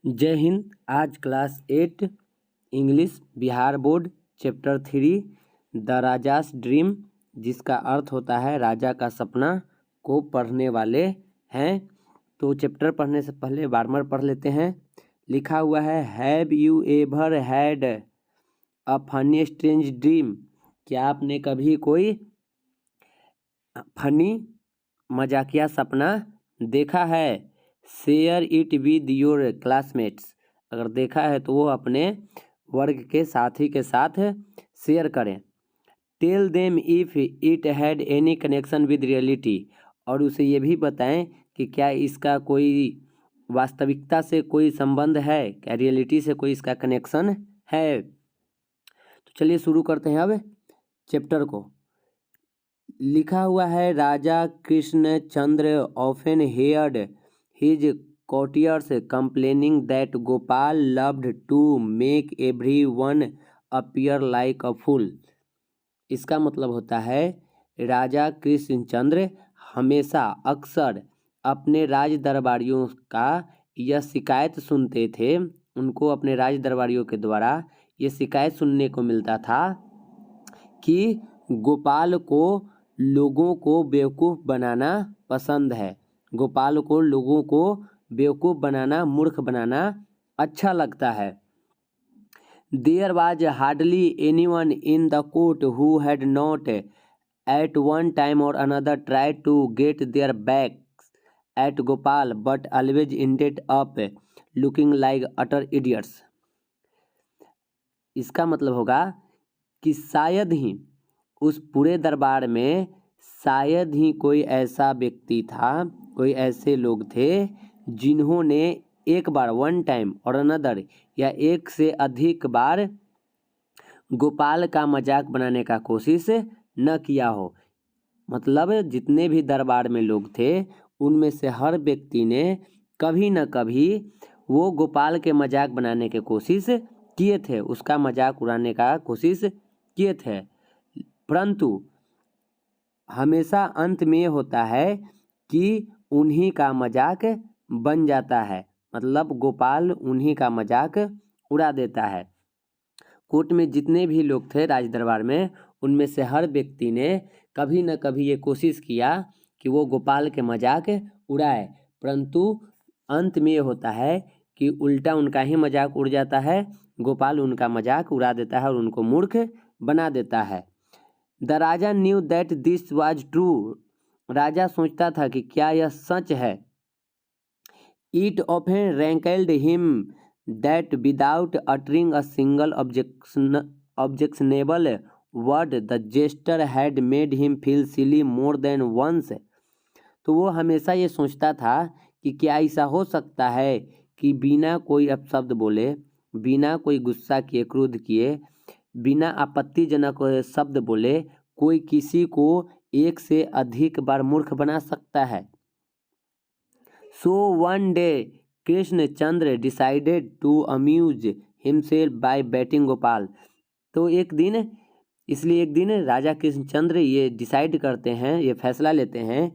जय हिंद। आज class 8 English Bihar board chapter 3 the rajas dream, जिसका अर्थ होता है राजा का सपना, को पढ़ने वाले हैं। तो चैप्टर पढ़ने से पहले वार्मर पढ़ लेते हैं। लिखा हुआ है, have you ever had a funny strange dream. क्या आपने कभी कोई फनी मजाकिया सपना देखा है? Share it with your classmates. अगर देखा है तो वो अपने वर्ग के साथी के साथ शेयर करें। Tell them if it had any connection with reality. और उसे ये भी बताएं कि क्या इसका कोई वास्तविकता से कोई संबंध है, क्या रियलिटी से कोई इसका कनेक्शन है। तो चलिए शुरू करते हैं अब चैप्टर को। लिखा हुआ है, Raja Krishnachandra often heard his courtiers complaining that Gopal loved to make everyone appear like a fool। इसका मतलब होता है राजा कृष्णचंद्र हमेशा अक्सर अपने राज दरबारियों का यह शिकायत सुनते थे। उनको अपने राज दरबारियों के द्वारा यह शिकायत सुनने को मिलता था कि गोपाल को लोगों को बेवकूफ़ बनाना पसंद है। गोपाल को लोगों को बेवकूफ़ बनाना, मूर्ख बनाना अच्छा लगता है। There was hardly anyone in the court who had not at one time or another tried to get their backs at Gopal, but always ended up looking like utter idiots। इसका मतलब होगा कि शायद ही उस पूरे दरबार में शायद ही कोई ऐसा व्यक्ति था, कोई ऐसे लोग थे जिन्होंने एक बार, वन टाइम और अनदर, या एक से अधिक बार गोपाल का मजाक बनाने का कोशिश न किया हो। मतलब जितने भी दरबार में लोग थे उनमें से हर व्यक्ति ने कभी न कभी वो गोपाल के मजाक बनाने की कोशिश किए थे, उसका मजाक उड़ाने का कोशिश किए थे। परंतु हमेशा अंत में होता है कि उन्हीं का मजाक बन जाता है, मतलब गोपाल उन्हीं का मजाक उड़ा देता है। कोर्ट में जितने भी लोग थे राज दरबार में, उनमें से हर व्यक्ति ने कभी न कभी ये कोशिश किया कि वो गोपाल के मजाक उड़ाए, परंतु अंत में ये होता है कि उल्टा उनका ही मजाक उड़ जाता है। गोपाल उनका मजाक उड़ा देता है और उनको मूर्ख बना देता है। The Raja knew that this was true. राजा सोचता था कि क्या यह सच है। It often rankled him that without uttering a single objectionable word the jester had made him feel silly more than once. तो वो हमेशा ये सोचता था कि क्या ऐसा हो सकता है कि बिना कोई अपशब्द बोले, बिना कोई गुस्सा किए, क्रोध किए, बिना आपत्तिजनक शब्द बोले कोई किसी को एक से अधिक बार मूर्ख बना सकता है। So one day Krishnachandra decided to amuse himself by baiting Gopal. तो एक दिन राजा कृष्णचंद्र ये डिसाइड करते हैं, ये फैसला लेते हैं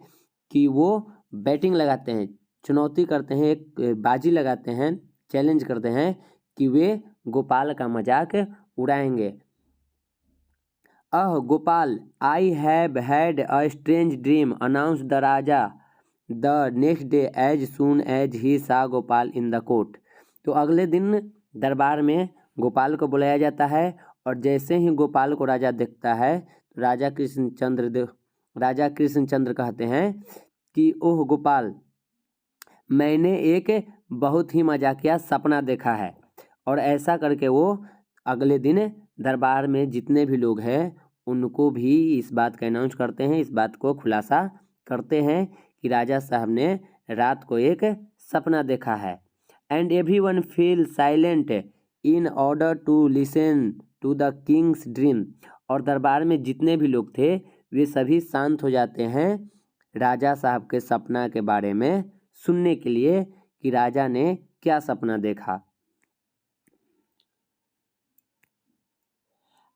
कि वो बैटिंग लगाते हैं, चुनौती करते हैं, एक बाजी लगाते हैं, चैलेंज करते हैं कि वे गोपाल का मजाक उड़ाएंगे। Gopal, I have had a strange dream, announce the Raja the next day as soon as he saw Gopal in the court. तो अगले दिन दरबार में गोपाल को बुलाया जाता है और जैसे ही गोपाल को राजा देखता है तो राजा कृष्णचंद्र कहते हैं कि ओह गोपाल, मैंने एक बहुत ही मजाकिया सपना देखा है। और ऐसा करके वो अगले दिन दरबार में जितने भी लोग हैं उनको भी इस बात का अनाउंस करते हैं, इस बात को खुलासा करते हैं कि राजा साहब ने रात को एक सपना देखा है। And everyone feel silent in order to listen to the king's dream. और दरबार में जितने भी लोग थे वे सभी शांत हो जाते हैं राजा साहब के सपना के बारे में सुनने के लिए कि राजा ने क्या सपना देखा।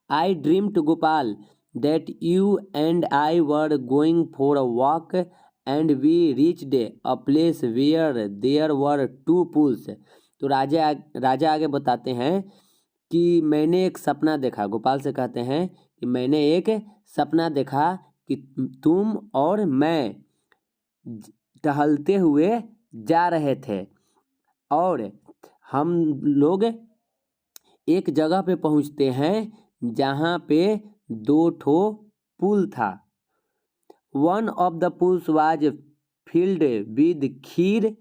I dreamed Gopal that you and I were going for a walk and we reached a place where there were two pools। तो राजा आगे बताते हैं कि मैंने एक सपना देखा। गोपाल से कहते हैं कि मैंने एक सपना देखा कि तुम और मैं टहलते हुए जा रहे थे और हम लोग एक जगह पे पहुंचते हैं जहाँ पे 2 ठो पुल था। One of the pools was filled with kheer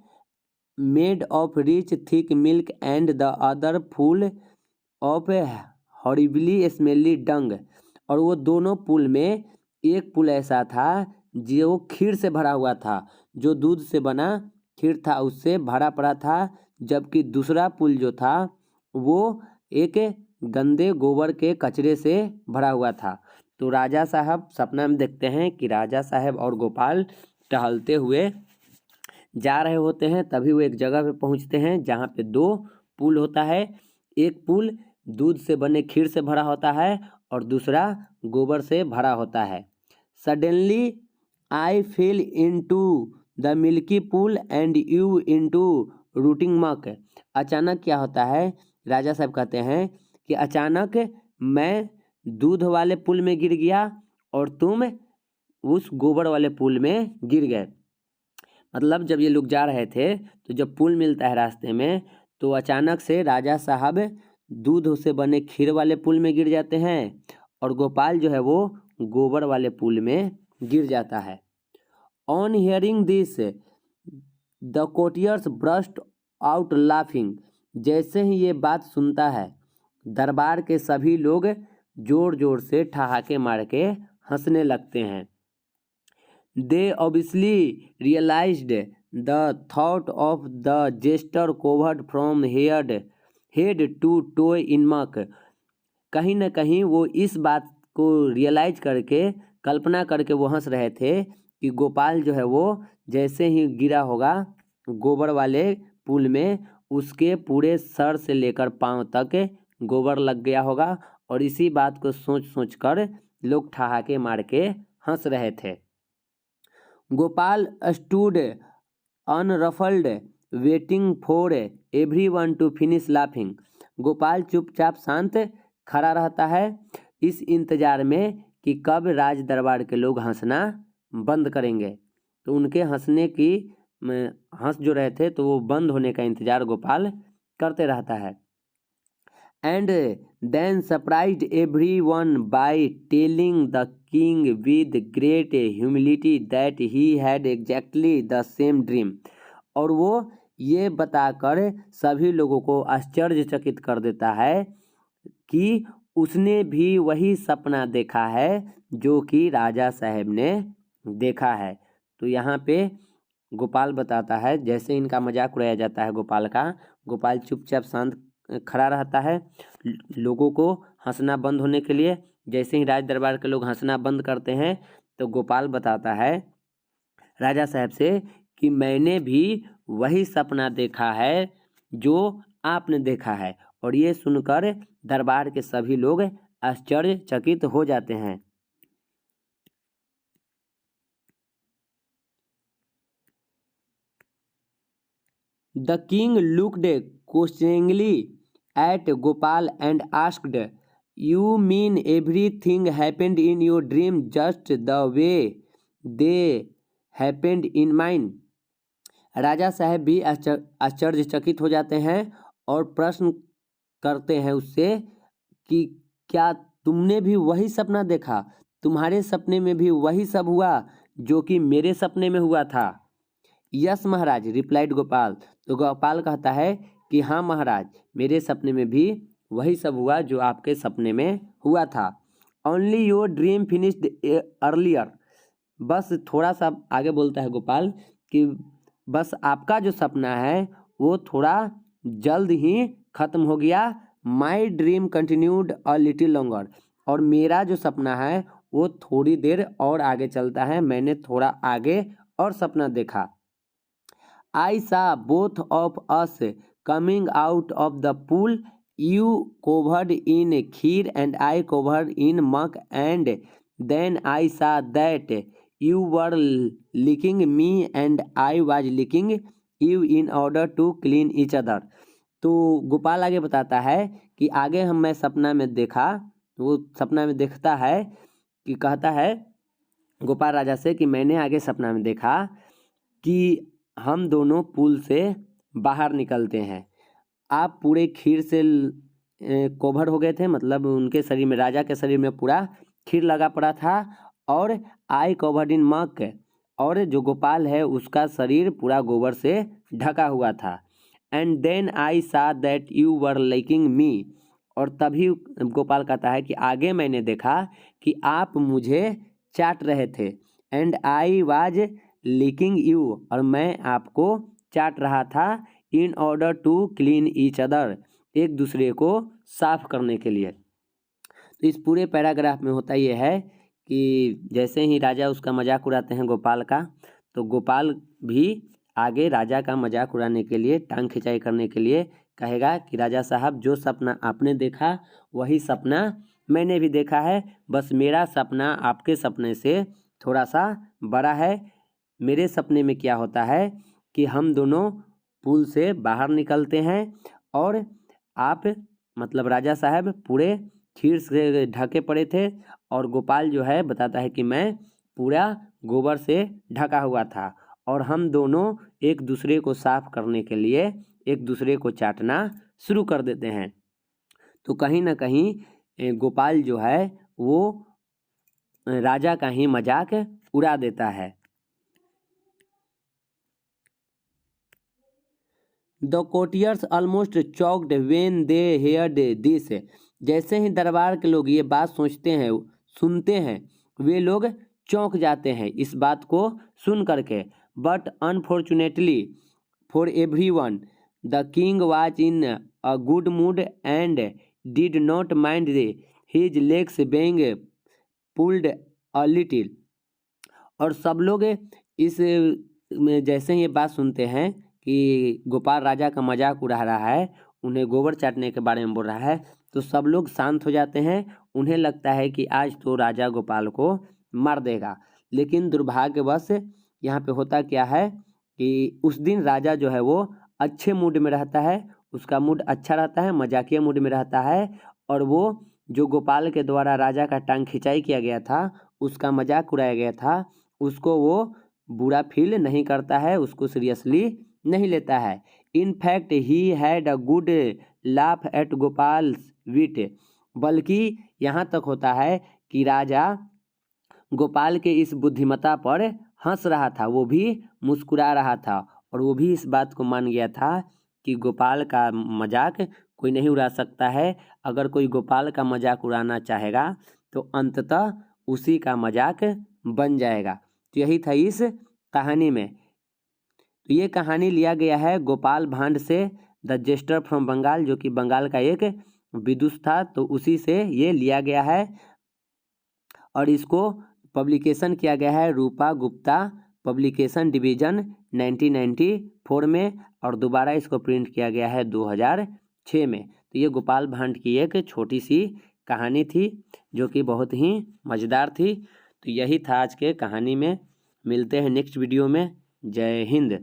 made of rich thick milk and the other full of horribly smelly dung। और वो दोनों पुल में एक पुल ऐसा था जो खीर से भरा हुआ था, जो दूध से बना खीर था उससे भरा पड़ा था, जबकि दूसरा पुल जो था वो एक गंदे गोबर के कचरे से भरा हुआ था। तो राजा साहब सपना में देखते हैं कि राजा साहब और गोपाल टहलते हुए जा रहे होते हैं, तभी वो एक जगह पे पहुंचते हैं जहाँ पे 2 पुल होता है। एक पुल दूध से बने खीर से भरा होता है और दूसरा गोबर से भरा होता है। Suddenly I fell into the milky pool and you into rooting muck. अचानक क्या होता है, राजा साहब कहते हैं कि अचानक मैं दूध वाले पुल में गिर गया और तुम उस गोबर वाले पुल में गिर गए। मतलब जब ये लोग जा रहे थे तो जब पुल मिलता है रास्ते में तो अचानक से राजा साहब दूध से बने खीर वाले पुल में गिर जाते हैं और गोपाल जो है वो गोबर वाले पुल में गिर जाता है। On hearing this the courtiers burst out laughing. जैसे ही ये बात सुनता है दरबार के सभी लोग जोर जोर से ठहाके मार के हंसने लगते हैं। They obviously realized the thought of the jester covered from head to toe in muck। कहीं न कहीं वो इस बात को रियलाइज करके कल्पना करके वो हंस रहे थे कि गोपाल जो है वो जैसे ही गिरा होगा गोबर वाले पुल में उसके पूरे सर से लेकर पांव तक गोबर लग गया होगा और इसी बात को सोच सोच कर लोग ठहाके मार के हंस रहे थे। Gopal stood unruffled waiting for everyone to finish laughing। Gopal चुपचाप शांत खड़ा रहता है इस इंतजार में कि कब राज दरबार के लोग हंसना बंद करेंगे। तो उनके हंसने की हंस जो रहे थे तो वो बंद होने का इंतजार गोपाल करते रहता है। And then surprised everyone by telling the king with great humility that he had exactly the same dream। और वो ये बताकर सभी लोगों को आश्चर्यचकित कर देता है कि उसने भी वही सपना देखा है जो कि राजा साहब ने देखा है। तो यहाँ पे गोपाल बताता है, जैसे इनका मजाक उड़ाया जाता है गोपाल का, गोपाल चुपचाप शांत खड़ा रहता है लोगों को हंसना बंद होने के लिए। जैसे ही राज दरबार के लोग हंसना बंद करते हैं तो गोपाल बताता है राजा साहब से कि मैंने भी वही सपना देखा है जो आपने देखा है। और ये सुनकर दरबार के सभी लोग आश्चर्यचकित हो जाते हैं। The king looked questioningly at Gopal and asked, "You mean everything happened in your dream just the way they happened in mine?" राजा साहब भी आश्चर्यचकित हो जाते हैं और प्रश्न करते हैं उससे कि क्या तुमने भी वही सपना देखा, तुम्हारे सपने में भी वही सब हुआ जो कि मेरे सपने में हुआ था। यस महाराज, रिप्लाइड गोपाल। तो गोपाल कहता है कि हाँ महाराज, मेरे सपने में भी वही सब हुआ जो आपके सपने में हुआ था। Only your dream finished earlier. बस थोड़ा सा आगे बोलता है गोपाल कि बस आपका जो सपना है वो थोड़ा जल्द ही खत्म हो गया। My dream continued a little longer. और मेरा जो सपना है वो थोड़ी देर और आगे चलता है, मैंने थोड़ा आगे और सपना देखा। I saw both of us coming out of the pool, you covered in kheer and I covered in muck, and then I saw that you were licking me and I was licking you in order to clean each other। तो गोपाल आगे बताता है कि आगे मैं सपना में देखा, वो सपना में देखता है कि कहता है गोपाल राजा से कि मैंने आगे सपना में देखा कि हम दोनों पुल से बाहर निकलते हैं। आप पूरे खीर से कवर हो गए थे, मतलब उनके शरीर में, राजा के शरीर में पूरा खीर लगा पड़ा था, और आई कवर्ड इन मक, और जो गोपाल है उसका शरीर पूरा गोबर से ढका हुआ था। एंड देन आई सा दैट यू वर लाइकिंग मी, और तभी गोपाल कहता है कि आगे मैंने देखा कि आप मुझे चाट रहे थे। And I was licking you, और मैं आपको चाट रहा था। In order to clean each other, एक दूसरे को साफ करने के लिए। तो इस पूरे पैराग्राफ में होता यह है कि जैसे ही राजा उसका मजाक उड़ाते हैं गोपाल का, तो गोपाल भी आगे राजा का मजाक उड़ाने के लिए, टांग खिंचाई करने के लिए कहेगा कि राजा साहब, जो सपना आपने देखा वही सपना मैंने भी देखा है, बस मेरा सपना आपके सपने से थोड़ा सा बड़ा है। मेरे सपने में क्या होता है कि हम दोनों पुल से बाहर निकलते हैं, और आप, मतलब राजा साहब, पूरे खीर से ढके पड़े थे, और गोपाल जो है बताता है कि मैं पूरा गोबर से ढका हुआ था, और हम दोनों एक दूसरे को साफ करने के लिए एक दूसरे को चाटना शुरू कर देते हैं। तो कहीं ना कहीं गोपाल जो है वो राजा का ही मजाक उड़ा देता है। The courtiers almost choked when they heard this, जैसे ही दरबार के लोग ये बात सोचते हैं, सुनते हैं, वे लोग चौंक जाते हैं इस बात को सुन करके। But unfortunately for everyone the king was in a good mood and did not mind his legs being pulled a little, और सब लोग इस में जैसे ही ये बात सुनते हैं कि गोपाल राजा का मजाक उड़ा रहा है, उन्हें गोबर चाटने के बारे में बोल रहा है, तो सब लोग शांत हो जाते हैं। उन्हें लगता है कि आज तो राजा गोपाल को मार देगा। लेकिन दुर्भाग्यवश यहाँ पे होता क्या है कि उस दिन राजा जो है वो अच्छे मूड में रहता है, उसका मूड अच्छा रहता है, मजाकिया मूड में रहता है, और वो जो गोपाल के द्वारा राजा का टांग खिंचाई किया गया था, उसका मजाक उड़ाया गया था, उसको वो बुरा फील नहीं करता है, उसको सीरियसली नहीं लेता है। In fact he had a good laugh at Gopal's wit, बल्कि यहाँ तक होता है कि राजा गोपाल के इस बुद्धिमत्ता पर हंस रहा था, वो भी मुस्कुरा रहा था, और वो भी इस बात को मान गया था कि गोपाल का मजाक कोई नहीं उड़ा सकता है। अगर कोई गोपाल का मजाक उड़ाना चाहेगा तो अंततः उसी का मजाक बन जाएगा। तो यही था इस कहानी में। तो ये कहानी लिया गया है गोपाल भांड से, द जेस्टर फ्रॉम बंगाल, जो कि बंगाल का एक विदुष था, तो उसी से ये लिया गया है, और इसको पब्लिकेशन किया गया है रूपा गुप्ता पब्लिकेशन डिवीज़न 1994 में, और दोबारा इसको प्रिंट किया गया है 2006 में। तो ये गोपाल भांड की एक छोटी सी कहानी थी जो कि बहुत ही मज़ेदार थी। तो यही था आज के कहानी में। मिलते हैं नेक्स्ट वीडियो में। जय हिंद।